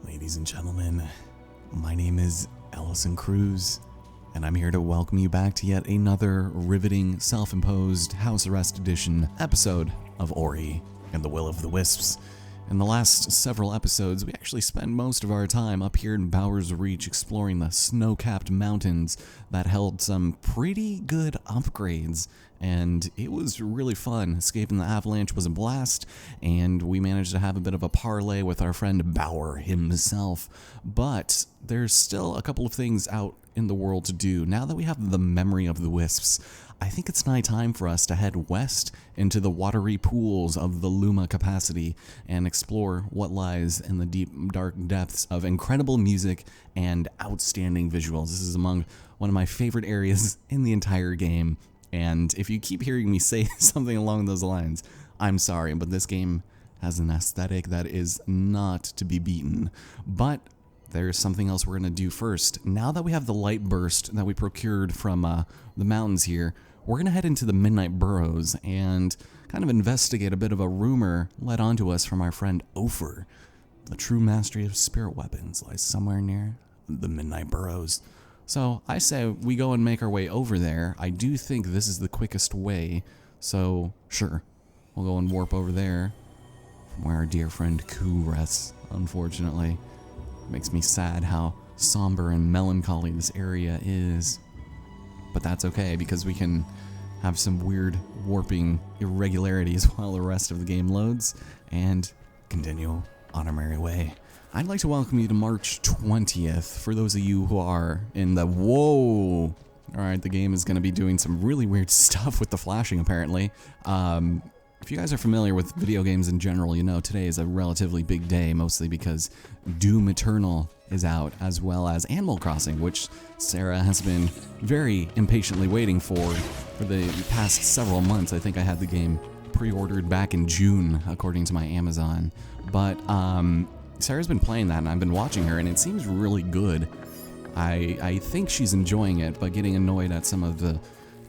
Ladies and gentlemen, my name is Ellison Cruz, and I'm here to welcome you back to yet another riveting, self-imposed house arrest edition episode of Ori and the Will of the Wisps. In the last several episodes, we actually spent most of our time up here in Bowers Reach exploring the snow-capped mountains that held some pretty good upgrades, and it was really fun. Escaping the avalanche was a blast, and we managed to have a bit of a parlay with our friend Bower himself. But there's still a couple of things out in the world to do. Now that we have the memory of the Wisps, I think it's nigh time for us to head west into the watery pools of the Luma capacity and explore what lies in the deep, dark depths of incredible music and outstanding visuals. This is among one of my favorite areas in the entire game, and if you keep hearing me say something along those lines, I'm sorry, but this game has an aesthetic that is not to be beaten. But there's something else we're going to do first. Now that we have the light burst that we procured from the mountains here, we're going to head into the Midnight Burrows and kind of investigate a bit of a rumor led onto us from our friend Ofer. The true mastery of spirit weapons lies somewhere near the Midnight Burrows. So I say we go and make our way over there. I do think this is the quickest way, so sure, we'll go and warp over there from where our dear friend Ku rests, unfortunately. Makes me sad how somber and melancholy this area is. But that's okay, because we can have some weird warping irregularities while the rest of the game loads, and continue on our merry way. I'd like to welcome you to March 20th, for those of you who are in the whoa. Alright, the game is going to be doing some really weird stuff with the flashing, apparently. If you guys are familiar with video games in general, you know today is a relatively big day, mostly because Doom Eternal is out, as well as Animal Crossing, which Sarah has been very impatiently waiting for the past several months. I think I had the game pre-ordered back in June, according to my Amazon. But Sarah's been playing that, and I've been watching her, and it seems really good. I think she's enjoying it, but getting annoyed at some of the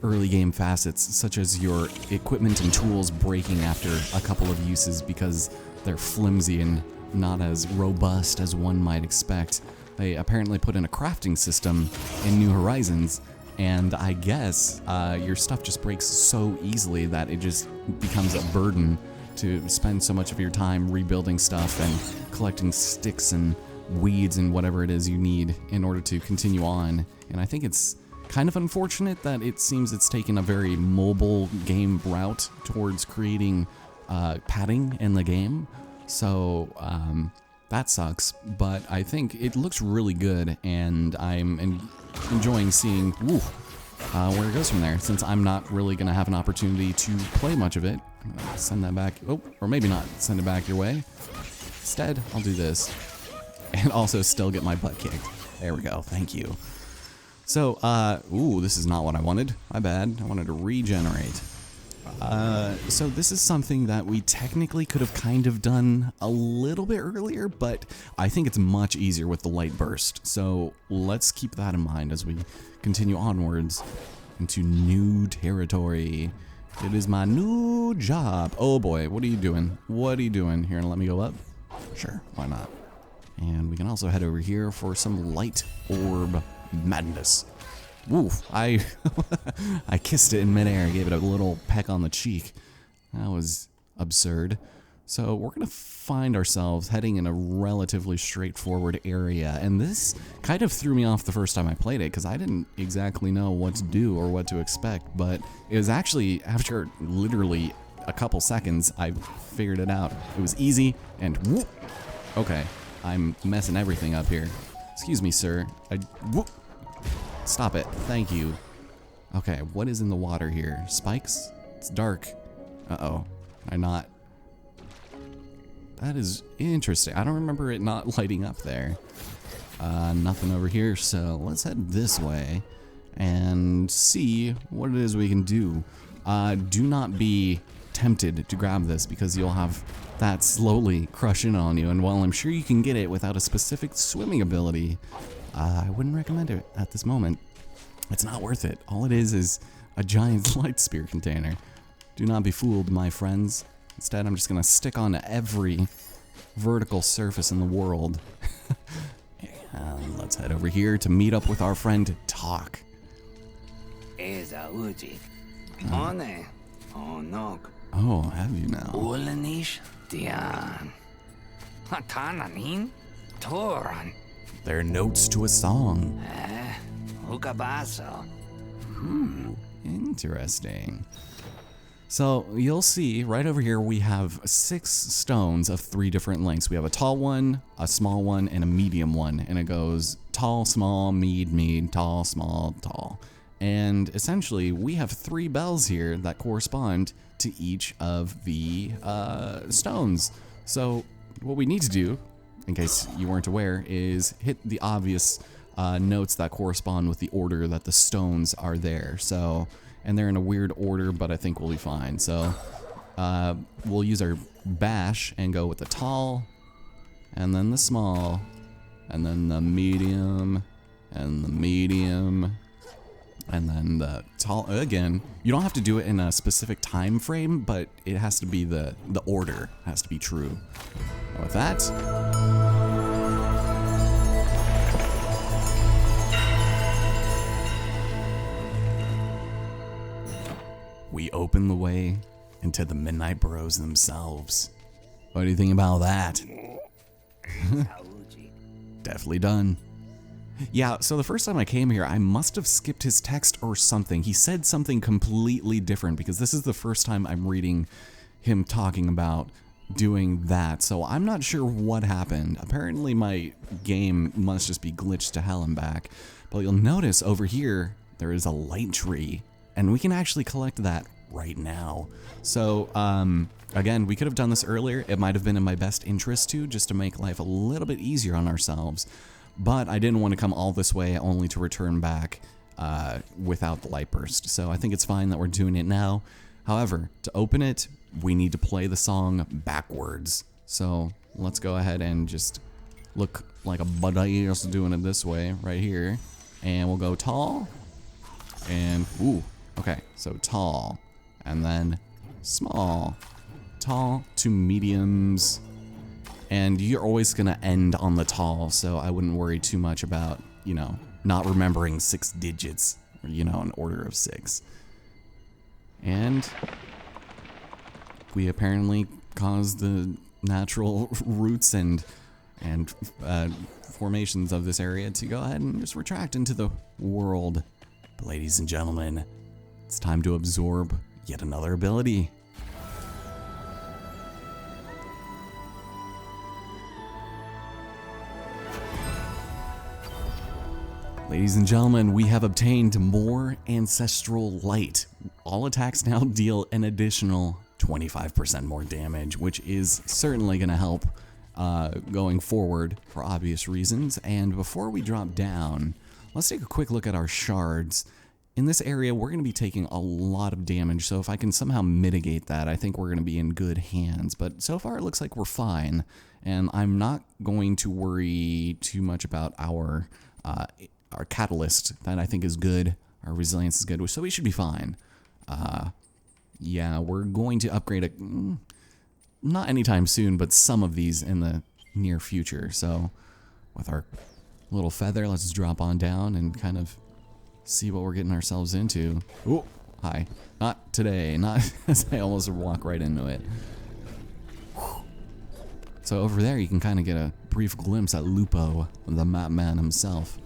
early game facets, such as your equipment and tools breaking after a couple of uses because they're flimsy and not as robust as one might expect. They apparently put in a crafting system in New Horizons, and I guess your stuff just breaks so easily that it just becomes a burden to spend so much of your time rebuilding stuff and collecting sticks and weeds and whatever it is you need in order to continue on. And I think it's kind of unfortunate that it seems it's taken a very mobile game route towards creating padding in the game. So that sucks, but I think it looks really good, and I'm enjoying seeing where it goes from there, since I'm not really going to have an opportunity to play much of it. Send that back. Oh, or maybe not send it back your way. Instead, I'll do this. And also still get my butt kicked. There we go. Thank you. So, this is not what I wanted. My bad. I wanted to regenerate. So this is something that we technically could have kind of done a little bit earlier, but I think it's much easier with the light burst. So let's keep that in mind as we continue onwards into new territory. It is my new job. Oh boy, what are you doing? What are you doing? Here, let me go up? Sure, why not? And we can also head over here for some light orb madness. Oof, I kissed it in midair, gave it a little peck on the cheek. That was absurd. So we're going to find ourselves heading in a relatively straightforward area, and this kind of threw me off the first time I played it, because I didn't exactly know what to do or what to expect, but it was actually, after literally a couple seconds, I figured it out. It was easy, and whoop. Okay, I'm messing everything up here. Excuse me, sir. Whoop. Stop it. Thank you. Okay, what is in the water here? Spikes? It's dark. Uh-oh. I'm not... That is interesting. I don't remember it not lighting up there. Nothing over here, so let's head this way and see what it is we can do. Do not be tempted to grab this, because you'll have that slowly crush in on you, and while I'm sure you can get it without a specific swimming ability, I wouldn't recommend it at this moment. It's not worth it. All it is a giant light spear container. Do not be fooled, my friends. Instead, I'm just going to stick on every vertical surface in the world And let's head over here to meet up with our friend Talk. Eza uji. One. Onok. Oh, have you now? Ulanish. Dian. Hatananin. Toran. They're notes to a song. Ukabaso. Interesting. So you'll see right over here we have 6 stones of 3 different lengths. We have a tall one, a small one, and a medium one. And it goes tall, small, mead, tall, small, tall. And essentially we have 3 bells here that correspond to each of the stones. So what we need to do, in case you weren't aware, is hit the obvious notes that correspond with the order that the stones are there. So, and they're in a weird order, but I think we'll be fine. So we'll use our bash and go with the tall, and then the small, and then the medium, and the medium, and then the tall. Again, you don't have to do it in a specific time frame, but it has to be the order has to be true. And with that, we open the way into the Midnight Burrows themselves. What do you think about that? Definitely done. Yeah, so the first time I came here, I must have skipped his text or something. He said something completely different because this is the first time I'm reading him talking about doing that. So I'm not sure what happened. Apparently my game must just be glitched to hell and back. But you'll notice over here, there is a light tree. And we can actually collect that right now. So, again, we could have done this earlier. It might have been in my best interest to, just to make life a little bit easier on ourselves. But I didn't want to come all this way only to return back without the light burst. So I think it's fine that we're doing it now. However, to open it, we need to play the song backwards. So let's go ahead and just look like a badass doing it this way right here. And we'll go tall. And, ooh. Okay, so tall, and then small, tall to mediums, and you're always gonna end on the tall, so I wouldn't worry too much about, you know, not remembering 6 digits, or, you know, an order of 6. And we apparently caused the natural roots and formations of this area to go ahead and just retract into the world. But ladies and gentlemen, it's time to absorb yet another ability. Ladies and gentlemen, we have obtained more ancestral light. All attacks now deal an additional 25% more damage, which is certainly going to help going forward for obvious reasons. And before we drop down, let's take a quick look at our shards. In this area, we're going to be taking a lot of damage, so if I can somehow mitigate that, I think we're going to be in good hands. But so far, it looks like we're fine, and I'm not going to worry too much about our catalyst. That I think is good. Our resilience is good, so we should be fine. Yeah, we're going to upgrade it, not anytime soon, but some of these in the near future. So with our little feather, let's drop on down and kind of see what we're getting ourselves into. Oh, hi. Not today. Not as I almost walk right into it. So over there, you can kind of get a brief glimpse at Lupo, the map man himself.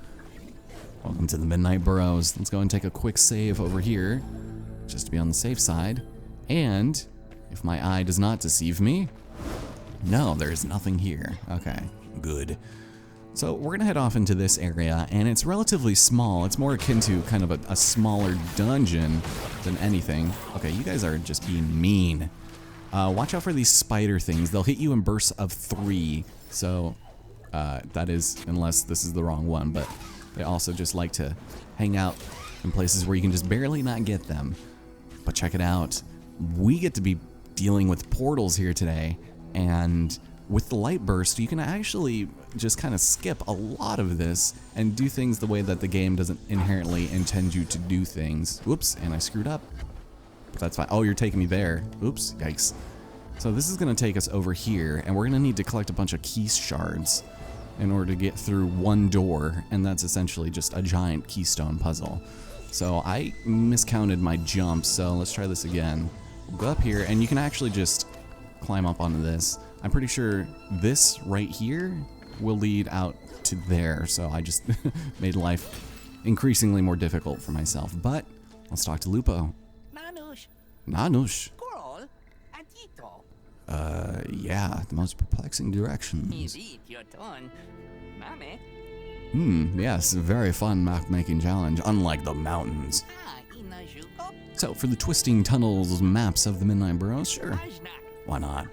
Welcome to the Midnight Burrows. Let's go and take a quick save over here, just to be on the safe side. And if my eye does not deceive me, no, there's nothing here. Okay, good. So we're gonna head off into this area, and it's relatively small. It's more akin to kind of a smaller dungeon than anything. Okay, you guys are just being mean. Watch out for these spider things. They'll hit you in bursts of 3. So that is, unless this is the wrong one, but they also just like to hang out in places where you can just barely not get them. But check it out. We get to be dealing with portals here today, and with the light burst, you can actually just kind of skip a lot of this and do things the way that the game doesn't inherently intend you to do things. Whoops, and I screwed up. But that's fine. Oh, you're taking me there. Oops, yikes. So this is going to take us over here, and we're going to need to collect a bunch of key shards. in order to get through one door, and that's essentially just a giant keystone puzzle. So I miscounted my jumps, so let's try this again. We'll go up here, and you can actually just climb up onto this. I'm pretty sure this right here will lead out to there, so I just made life increasingly more difficult for myself. But let's talk to Lupo. Nanush. Nanush. Coral. Antito. Yeah, the most perplexing directions. Indeed, your turn. Mame. Yes, a very fun map-making challenge, unlike the mountains. Ah, inajuko. So, for the twisting tunnels maps of the Midnight Burrows, sure, Ajna. why not?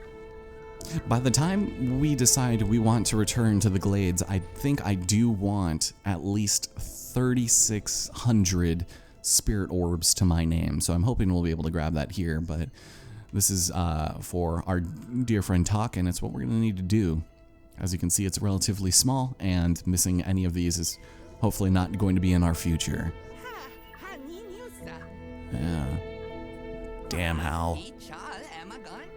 By the time we decide we want to return to the Glades, I think I do want at least 3,600 spirit orbs to my name, so I'm hoping we'll be able to grab that here, but this is for our dear friend Talk, and it's what we're going to need to do. As you can see, it's relatively small, and missing any of these is hopefully not going to be in our future. Ha, ha, ninyusa. Yeah. Damn, Hal. Ichal amagon.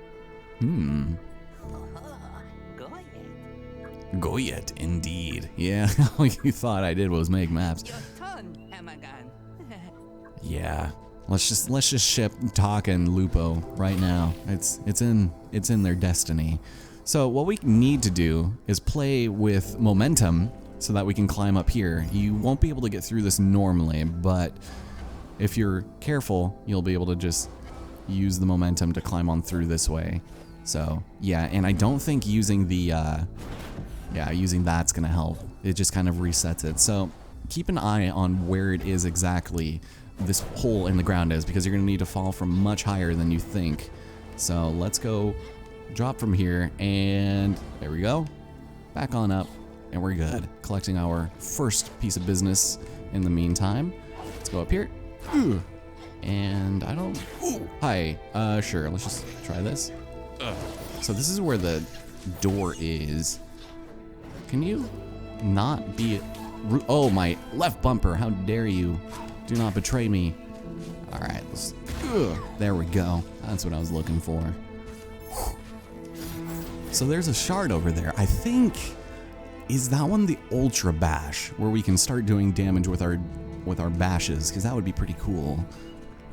Goyet. Goyet, indeed. Yeah, all you thought I did was make maps. Your turn, amagon. Yeah. Let's just ship Talk and Lupo right now. It's in their destiny. So what we need to do is play with momentum so that we can climb up here. You won't be able to get through this normally, but if you're careful, you'll be able to just use the momentum to climb on through this way. So yeah, and I don't think using the using that's gonna help. It just kind of resets it. So keep an eye on where it is exactly this hole in the ground is, because you're gonna need to fall from much higher than you think. So let's go drop from here, and there we go. Back on up, and we're good. Collecting our first piece of business in the meantime. Let's go up here. Ooh. And I don't... Ooh. Hi. Sure, let's just try this. So this is where the door is. Can you not be... Oh, my left bumper. How dare you. Do not betray me. All right. There we go. That's what I was looking for. So there's a shard over there. I think... Is that one the Ultra Bash, where we can start doing damage with our bashes? Because that would be pretty cool.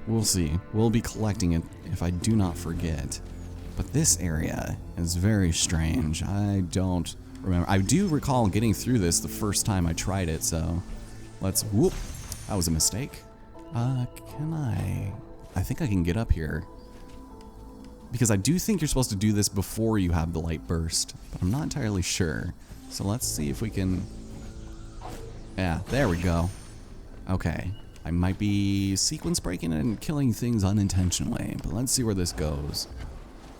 We'll see. We'll be collecting it if I do not forget. But this area is very strange. I don't remember. I do recall getting through this the first time I tried it, so let's... Whoop! That was a mistake. Can I think I can get up here. Because I do think you're supposed to do this before you have the light burst, but I'm not entirely sure. So let's see if we can... Yeah, there we go. Okay. I might be sequence breaking and killing things unintentionally, but let's see where this goes.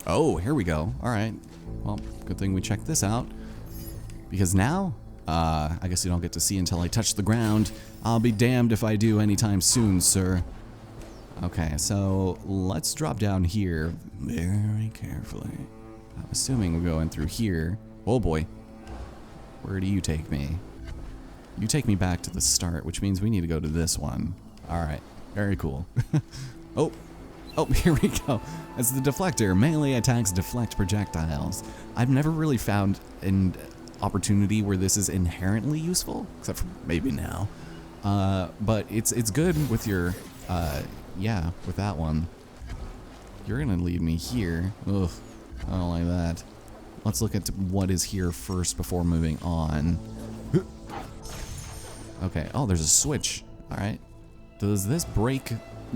Oh, here we go. Alright. Well, good thing we checked this out. Because now, I guess you don't get to see until I touch the ground. I'll be damned if I do anytime soon, sir. Okay, so let's drop down here very carefully. I'm assuming we're going through here. Oh boy. Where do you take me? You take me back to the start, which means we need to go to this one. Alright, very cool. Oh, here we go. It's the deflector. Melee attacks deflect projectiles. I've never really found an opportunity where this is inherently useful, except for maybe now. But it's good with your, yeah, with that one. You're gonna leave me here. Ugh, I don't like that. Let's look at what is here first before moving on. Okay, oh, there's a switch. All right. Does this break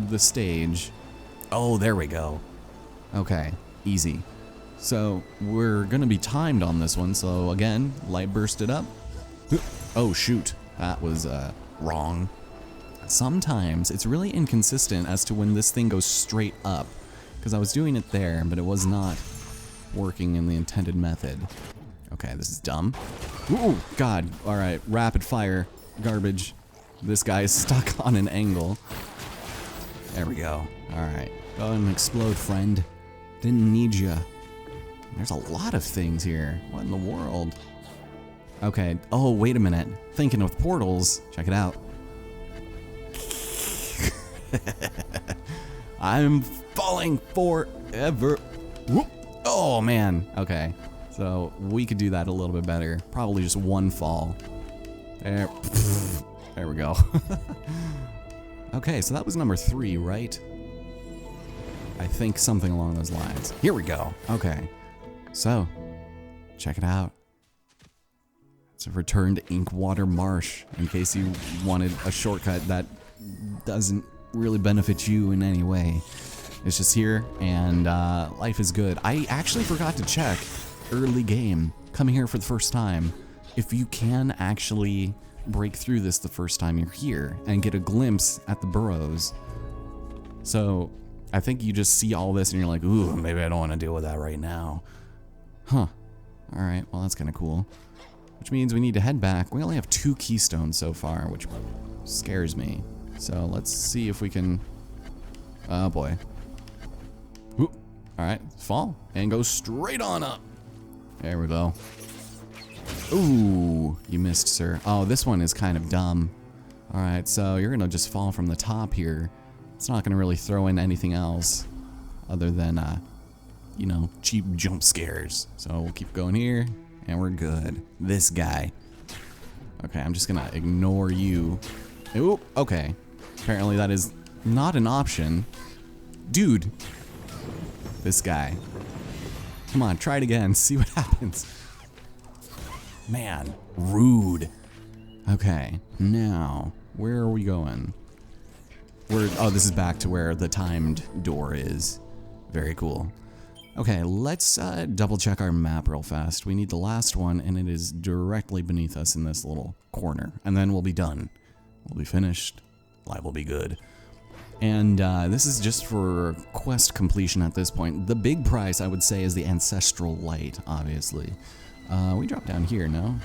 the stage? Oh, there we go. Okay, easy. So we're gonna be timed on this one. So again, light bursted up. Oh shoot, that was wrong. Sometimes it's really inconsistent as to when this thing goes straight up, because I was doing it there, but it was not working in the intended method. Okay, this is dumb. Ooh, God. All right, rapid fire garbage. This guy is stuck on an angle. There we go. All right, go and explode, friend. Didn't need ya. There's a lot of things here. What in the world? Okay. Oh, wait a minute. Thinking of portals. Check it out. I'm falling forever. Whoop. Oh man. Okay. So we could do that a little bit better. Probably just one fall. There. There we go. Okay, so that was number 3, right? I think something along those lines. Here we go. Okay. So, check it out. It's a return to Inkwater Marsh, in case you wanted a shortcut that doesn't really benefit you in any way. It's just here, and life is good. I actually forgot to check early game, coming here for the first time, if you can actually break through this the first time you're here and get a glimpse at the burrows. So I think you just see all this and you're like, ooh, maybe I don't want to deal with that right now. Huh. All right, well, that's kind of cool. Which means we need to head back. We only have 2 keystones so far, which scares me. So let's see if we can... Oh, boy. All right, fall and go straight on up. There we go. Ooh, you missed, sir. Oh, this one is kind of dumb. All right, so you're gonna just fall from the top here. It's not gonna really throw in anything else other than, you know, cheap jump scares. So we'll keep going here, and we're good. This guy. Okay, I'm just gonna ignore you. Ooh, okay. Apparently that is not an option. Dude. This guy. Come on, try it again. See what happens. Man, rude. Okay, now, where are we going? Oh, this is back to where the timed door is. Very cool. Okay, let's double check our map real fast. We need the last one, and it is directly beneath us in this little corner. And then we'll be done. We'll be finished. Life will be good. And this is just for quest completion at this point. The big prize, I would say, is the Ancestral Light, obviously. We drop down here, no?